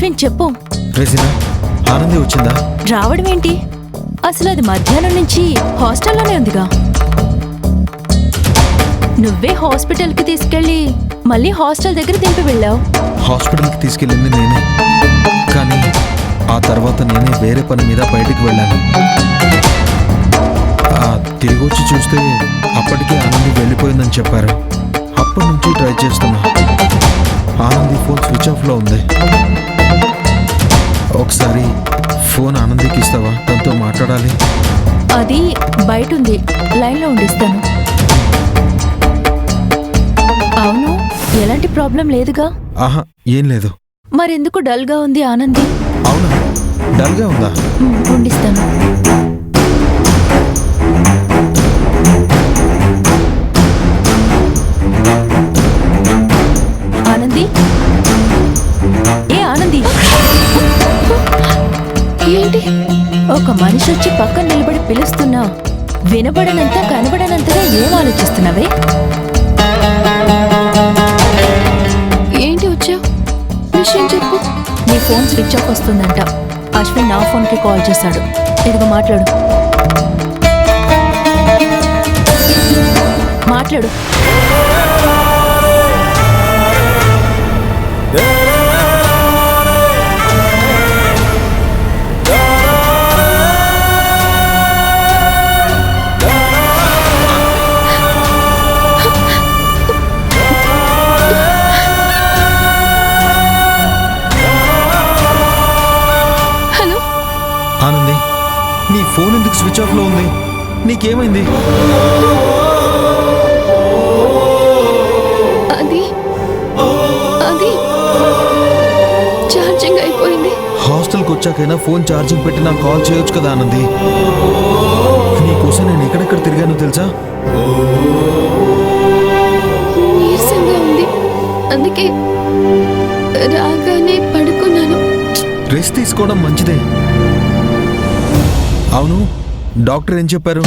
అశ్విన్ చెప్పు. రెజినా, ఆనంది వచ్చిందా? రావడం ఏంటి? అసలు అది మధ్యాహ్నం నుంచి హాస్టల్లోనే ఉందిగా. నువ్వే హాస్పిటల్కి తీసుకెళ్ళి మళ్ళీ హాస్టల్ దగ్గర దింపి వెళ్ళావు. హాస్పిటల్కి తీసుకెళ్ళింది నేనే, కానీ ఆ తర్వాత నేనే వేరే పని మీద బయటికి వెళ్ళాను. తిరిగి వచ్చి చూస్తే అప్పటికే ఆనంది వెళ్ళిపోయిందని చెప్పారు. అప్పటి నుంచి ట్రై చేస్తున్నా. ఆనంది ఫోన్ స్విచ్ ఆఫ్లో ఉంది. ఒకసారి ఫోన్ ఆనందికి ఇస్తావా? తనతో మాట్లాడాలి. అది బయట ఉంది, లైన్లో ఉండిస్తాను. అవును, ఎలాంటి ప్రాబ్లం లేదుగా? ఆహా, ఏం లేదు. మరెందుకు డల్గా ఉంది ఆనంది? అవునా, డల్గా ఉందా? ఉండిస్తాను. ఆనంది, ఏ ఆనంది, ఏంటి? ఒక మనిషి వచ్చి పక్కన నిలబడి పిలుస్తున్నా వినబడనంత కనబడనంతగా ఏం ఆలోచిస్తున్నావే? ఏంటి వచ్చావు? విషయం చెప్పు. నీ ఫోన్ స్విచ్ ఆఫ్ వస్తుందంట. అశ్విన్ నా ఫోన్కి కాల్ చేశాడు. ఇదిగో మాట్లాడు. మాట్లాడు. ఆనంది, నీ ఫోన్ ఎందుకు స్విచ్ ఆఫ్లో ఉంది? నీకేమైంది? అది అది ఛార్జింగ్ అయిపోయింది. హాస్టల్కి వచ్చాకైనా ఫోన్ ఛార్జింగ్ పెట్టి నాకు కాల్ చేయొచ్చు కదా ఆనంది. నీకోసం నేను ఎక్కడెక్కడ తిరిగానో తెలుసా? నీరసంగా ఉంది, అందుకే రాగానే పడుకున్నాను. రెస్ట్ తీసుకోవడం మంచిదే. అవును, డాక్టర్ ఏం చెప్పారు?